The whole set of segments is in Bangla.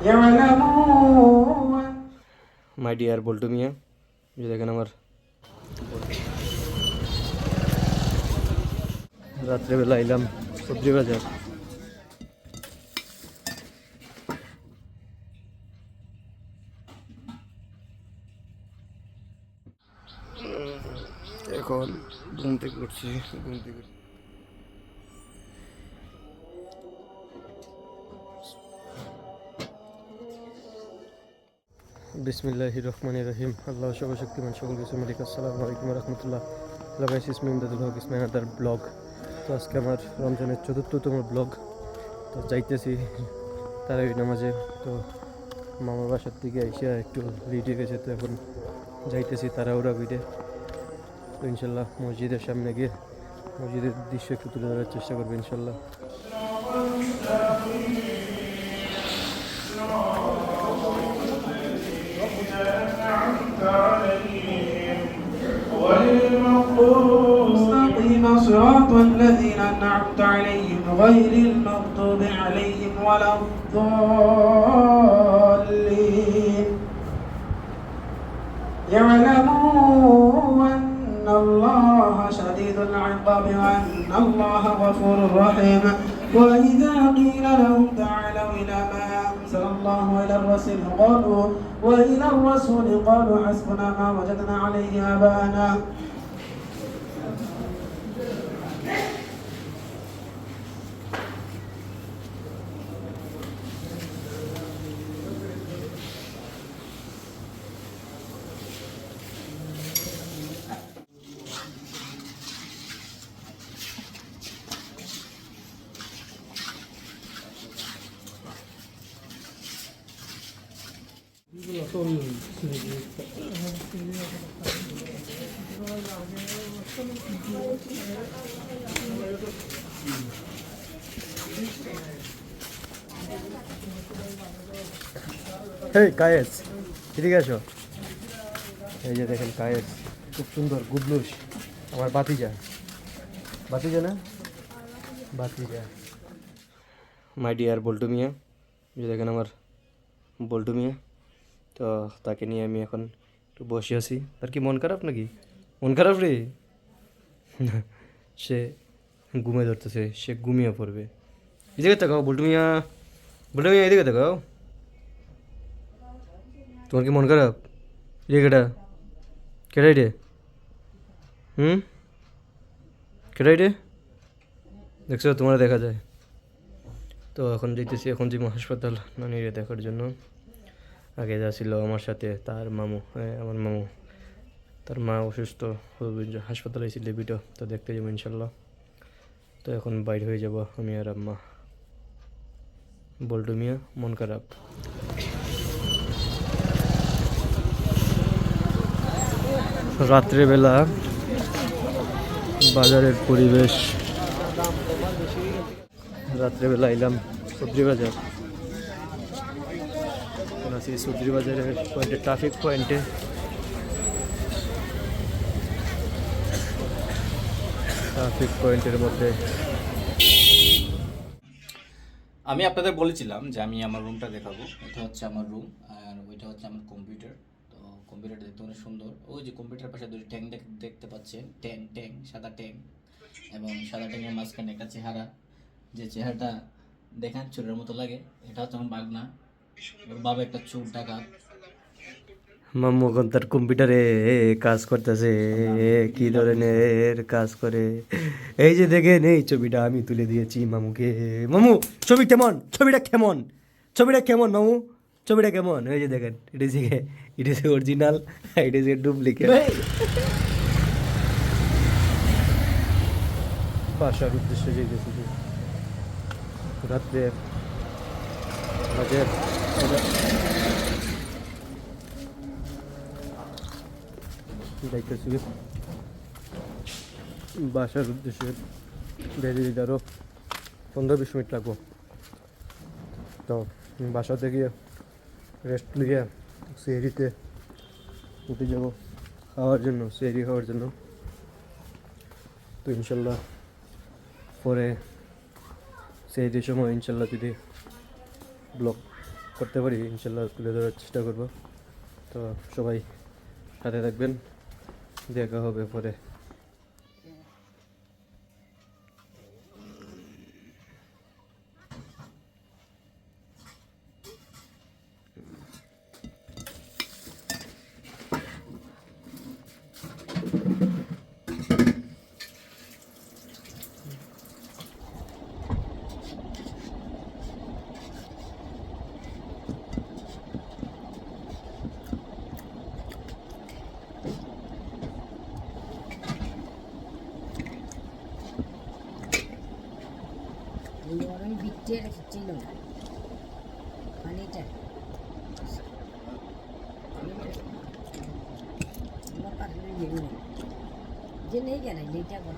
يعلمون মাই ডিয়ার বল্টু মিয়া, যে দেখেন আমার রাত্রেবেলা এলাম সবজি বাজার। এখন ঘুম থেকে উঠছি, ঘুম থেকে বিসমিল্লাহির রহমানির রহিম। আল্লাহ সর্বশক্তিমান সকল কিছু মালিক। আসসালামু আলাইকুম রহমতুল্লাহ। হ্যালো গাইস, ইসমি ইমদাদুল হক, ইসমাইল আদার ব্লগ। তো আজকে আমার রমজানের ৪র্থতম ব্লগ। তো যাইতেছি তারাবি নামাজে। তো মামার বাসার থেকে এসে একটু লেট হয়ে গেছে, তো এখন যাইতেছি তারাবিতে। তো ইনশাল্লাহ মসজিদের সামনে গিয়ে মসজিদের দৃশ্য একটু তুলে ধরার চেষ্টা করবো ইনশাল্লাহ। مستقيم صراط الذين أنعمت عليهم غير المغضوب عليهم ولا الضالين يعلموا أن الله شديد العقاب وأن الله غفور رحيم وإذا قيل لهم تعالوا إلى ما أنزل الله وإلى الرسول قالوا حسبنا ما وجدنا عليه آباءنا হেই কায়েস, এদিকে আসো। এই যে দেখেন কায়েস, খুব সুন্দর গুবলুস, আমার বাতিজা। বাতিজা না, বাতিজা। মাই ডিয়ার বল্টু মিয়া, যে দেখেন আমার বল্টু মিয়া। তো তাকে নিয়ে আমি এখন একটু বসে আছি। তার কি মন খারাপ নাকি? মন খারাপ রে? সে ঘুমে ধরতেছে, সে ঘুমিয়ে পড়বে। এদিকে তাকাও বল্টু মিয়া, বল্টু মিয়া এদিকে তাকাও। তোমার কি মন খারাপ? রে কেটা, কেটাই রে? কেটাই রে? দেখছো, তোমার দেখা যায়। তো এখন যেতেছি, এখন যাবো হাসপাতাল নানিরে দেখার জন্য। আগে যা ছিল আমার সাথে তার মামু, আমার মামু, তার মা অসুস্থ, হাসপাতালে এসে লিবিটো, তো দেখতে যাবো ইনশাল্লাহ। তো এখন বাইর হয়ে যাব আমি আর আম্মা। বল্টু মিয়া মন খারাপ। রাত্রেবেলা বাজারের পরিবেশ। রাত্রেবেলা এলাম সবজি বাজার। আছি সবজি বাজারের পয়েন্টে, ট্রাফিক পয়েন্টে। ট্রাফিক পয়েন্টের মধ্যে আমি আপনাদের বলেছিলাম যে আমি আমার রুমটা দেখাবো। এটা হচ্ছে আমার রুম, আর ওইটা হচ্ছে আমার কম্পিউটার। তো কম্পিউটারটা দেখতে অনেক সুন্দর। ওই যে কম্পিউটার পাশে দুটি ট্যাঙ্ক দেখতে পাচ্ছেন, ট্যাঙ্ক সাদা ট্যাঙ্ক, এবং সাদা ট্যাঙ্কের মাঝখানে একটা চেহারা, যে চেহারাটা দেখান চোরের মতো লাগে। এটা হচ্ছে আমার বাগনা, ওর বাবা একটা চোর ডাকাত। মাম্মু এখন তার কম্পিউটারে কাজ করতেছে। কি ধরনের কাজ করে এই যে দেখেন, এই ছবিটা আমি তুলে দিয়েছি মামুকে। মামু ছবি কেমন? ছবিটা কেমন? ছবিটা কেমন মামু? ছবিটা কেমন? এই যে দেখেন, it is original, it is a duplicate. বাসার উদ্দেশ্যে যেতেছি রাত্রে বাজে যাইতেছি বাসার উদ্দেশ্যে। বেরিয়ে আরও 15-20 মিনিট লাগবো। তো বাসাতে গিয়ে রেস্ট নিয়ে সেহরিতে উঠে যাবো খাওয়ার জন্য, সেহরি খাওয়ার জন্য। তো ইনশাল্লাহ পরে সেহরির সময় ইনশাল্লাহ যদি ব্লগ করতে পারি ইনশাল্লাহ তুলে ধরার চেষ্টা করব। তো সবাই সাথে থাকবেন, দেখা হবে পরে। orang bitter kecil panika bapak ini jenis kan ini apa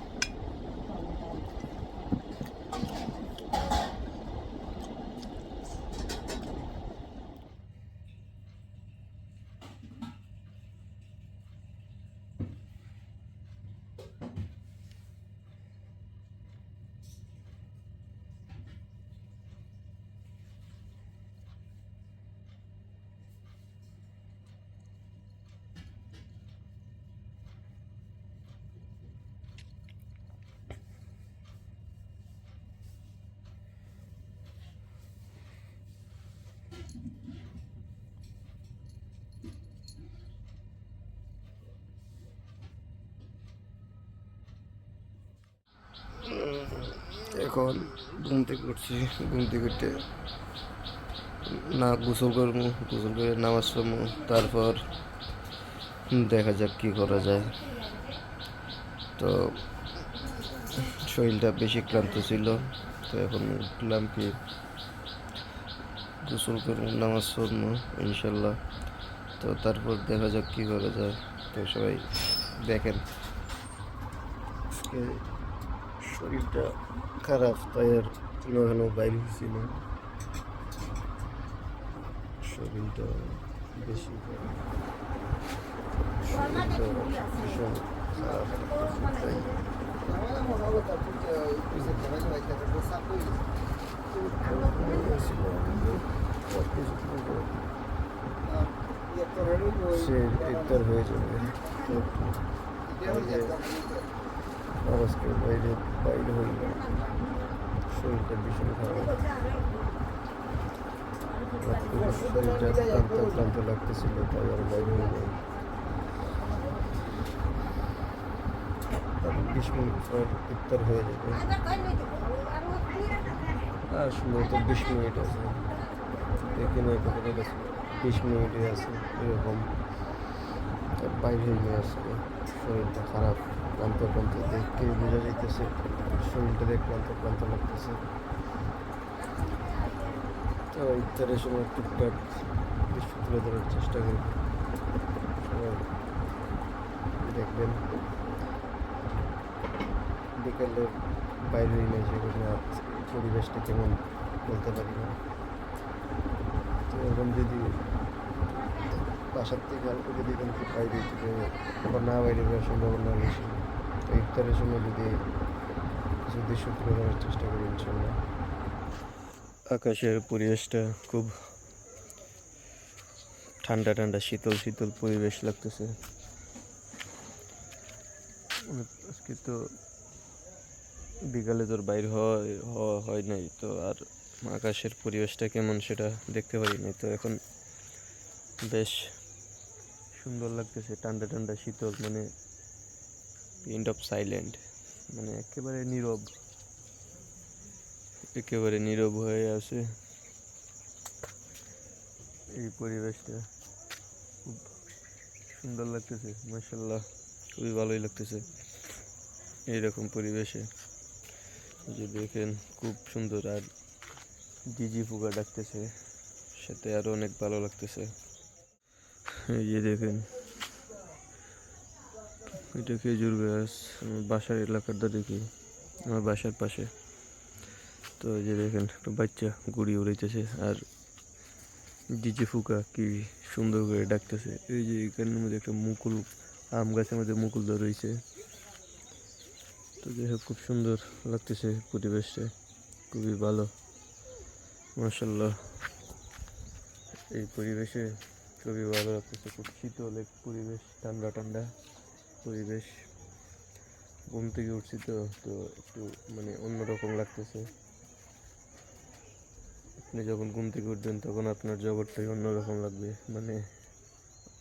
এখন ঘুম থেকে উঠছি, ঘুম থেকে উঠে না গোসল করবো, গোসল করে নামাজ পড়বো, তারপর দেখা যাক কী করা যায়। তো শরীরটা বেশি ক্লান্ত ছিল, তো এখন উঠলাম কি গোসল করবো, নামাজ পড়বো ইনশাল্লাহ। তো তারপর দেখা যাক কী করা যায়। তো সবাই দেখেন, আজকে শরীরটা খারাপ, তাই আর এখানে বাইরে হয়েছি না, শরীরটা বেশি খারাপ, শরীরটা ভীষণ খারাপ, তাই সে ইফতার হয়ে যাবে। আজকে বাইরে বাইরে হইল, শরীরটা ভীষণ খারাপ, শরীরটা ক্লান্ত ক্লান্ত লাগতেছিল, তাই আর বাইরে হয়ে যায়। 20 মিনিট পর ইফতার হয়ে যাবে, আর সম্ভবত 20 মিনিট আছে, দেখি না কত আছে, 20 মিনিটই আছে এরকম। বাইরে হয়ে আসছে, শরীরটা খারাপ, ক্লান্ত ক্লান্ত দেখে বোঝা যাইতেছে, শরীরটা দেখে ক্লান্ত ক্লান্ত লাগতেছে। তো ইফতারের সময় টুকটাক দৃশ্য তুলে ধরার চেষ্টা করব, সবাই দেখবেন। বিকেলে বাইরে নিয়ে সেখানে পরিবেশটা কেমন বলতে পারি না। তো এখন যদি বাসার থেকে হালকা যদি এখান থেকে বাইরে থেকে আবার না বাইরে বেরোর সম্ভাবনা বেশি। তো ইফতারের সময় যদি কিছু দৃশ্য তুলে ধরার চেষ্টা করি ইনশাল্লাহ। আকাশের পরিবেশটা খুব ঠান্ডা ঠান্ডা, শীতল শীতল পরিবেশ লাগতেছে। আজকে তো বিকালে তোর বাইর হয় নাই, তো আর আকাশের পরিবেশটা কেমন সেটা দেখতে পারি নাই। তো এখন বেশ সুন্দর লাগতেছে, ঠান্ডা ঠান্ডা শীতল, মানে পিন্ড অফ সাইলেন্ট, মানে একেবারে নীরব, একেবারে নীরব হয়ে আছে এই পরিবেশটা। খুব সুন্দর লাগতেছে, মাশাআল্লাহ, খুবই ভালোই লাগতেছে এইরকম পরিবেশে। যে দেখেন খুব সুন্দর, আর ডিজি ফুগা ডাকতেছে, সাথে আরো অনেক ভালো লাগতেছে। এই যে দেখেন, এটা খেজুর গাছ, আমার বাসার এলাকাটা দেখি, আমার বাসার পাশে। তো এই যে দেখেন একটা বাচ্চা গুড়ি উড়াইতেছে, আর ডিজে ফুকা কি সুন্দর করে ডাকতেছে। এই যে এখানের মধ্যে একটা মুকুল, আম গাছের মধ্যে মুকুল ধরে রয়েছে। তো যাই হোক, খুব সুন্দর লাগতেছে পরিবেশটা, খুবই ভালো, মাশাআল্লাহ। এই পরিবেশে খুবই ভালো লাগতেছে, খুব শীতল এক পরিবেশ, ঠান্ডা ঠান্ডা পরিবেশ। ঘুম থেকে উঠছি তো তো একটু মানে অন্যরকম লাগতেছে। আপনি যখন ঘুম থেকে উঠবেন তখন আপনার জগৎটাই অন্যরকম লাগবে, মানে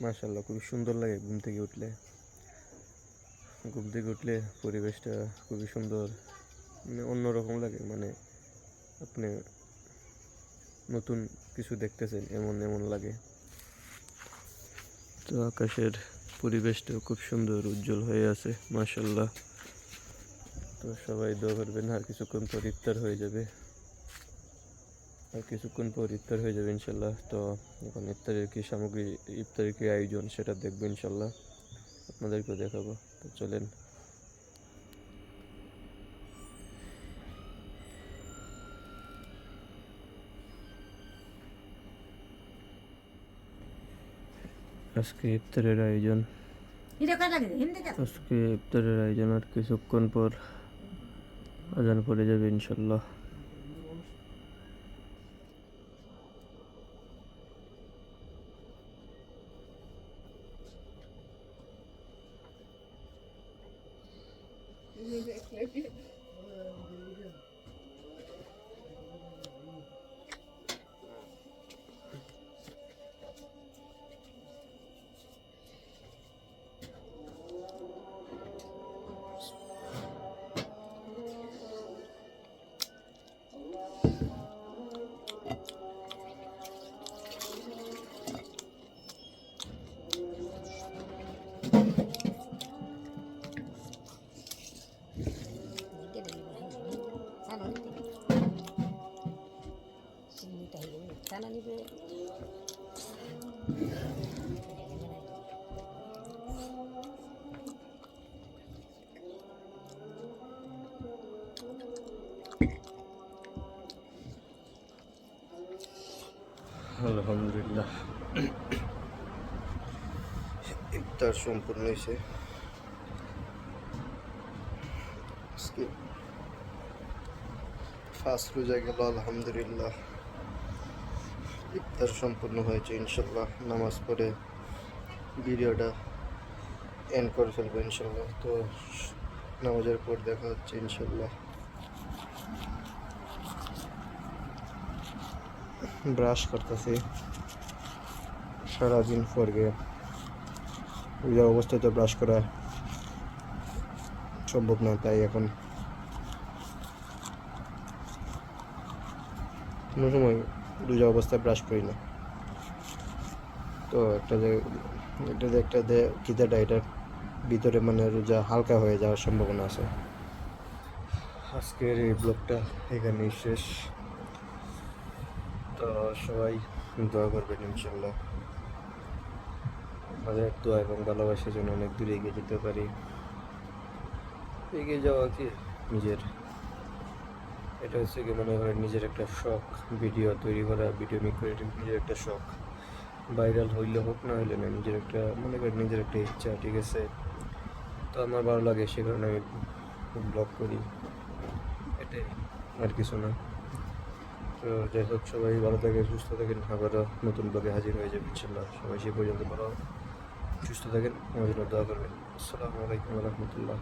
মাশাআল্লাহ খুবই সুন্দর লাগে ঘুম থেকে উঠলে। ঘুম থেকে উঠলে পরিবেশটা খুবই সুন্দর, মানে অন্যরকম লাগে, মানে আপনি নতুন কিছু দেখতেছেন এমন এমন লাগে। তো আকাশের পরিবেশটাও খুব সুন্দর, উজ্জ্বল হয়ে আছে মাশাআল্লাহ। তো সবাই দোয়া করবেন, আর কিছুক্ষণ পর ইফতার হয়ে যাবে, ইনশাল্লাহ। তো এখন ইফতারের কি সামগ্রী, ইফতারের কি আয়োজন সেটা দেখবো ইনশাল্লাহ, আপনাদেরকেও দেখাবো। তো চলেন। আজকে ইফতারের আয়োজন আর কিছুক্ষণ পর আজান পড়ে যাবে ইনশাল্লাহ। আলহামদুলিল্লাহ, ইফতার সম্পূর্ণ হয়েছে। ফার্স্ট রোজা গেল, আলহামদুলিল্লাহ ইফতার সম্পূর্ণ হয়েছে ইনশাল্লাহ। নামাজ পড়ে ভিডিওটা এন্ড করে ফেলবো ইনশাল্লাহ। তো নামাজের পর দেখা হচ্ছে ইনশাল্লাহ। ব্রাশ করতেছি সারাদিন পরে, ওই অবস্থায় তো ব্রাশ করা সম্ভব না, তাই এখন কোনো সময় রোজা অবস্থায় ব্রাশ করি না। তো একটা খিদাটা এটার ভিতরে মানে রোজা হালকা হয়ে যাওয়ার সম্ভাবনা আছে। আজকের এই ব্লগটা এখানেই শেষ। তো সবাই দোয়া করবেন ইনশাল্লাহ, আমাদের দোয়া এবং ভালোবাসার জন্য অনেক দূরে এগিয়ে যেতে পারি। এগিয়ে যাওয়া কি নিজের, এটা হচ্ছে কি মনে করেন নিজের একটা শখ, ভিডিও তৈরি করা, ভিডিও মেক করে, নিজের একটা শখ। ভাইরাল হইলে হোক না হইলে না, নিজের একটা মনে করেন নিজের একটা ইচ্ছা, ঠিক আছে। তো আমার ভালো লাগে, সে কারণে আমি ব্লগ করি, এটাই আর কিছু না। তো যাই হোক, সবাই ভালো থাকেন, সুস্থ থাকেন, আবারও নতুন ব্লগে হাজির হয়ে যাবে ইনশাল্লাহ। সবাই সে পর্যন্ত ভালো সুস্থ থাকেন, আমার জন্য দোয়া করবেন। আসসালামু আলাইকুম ওয়া রাহমাতুল্লাহ।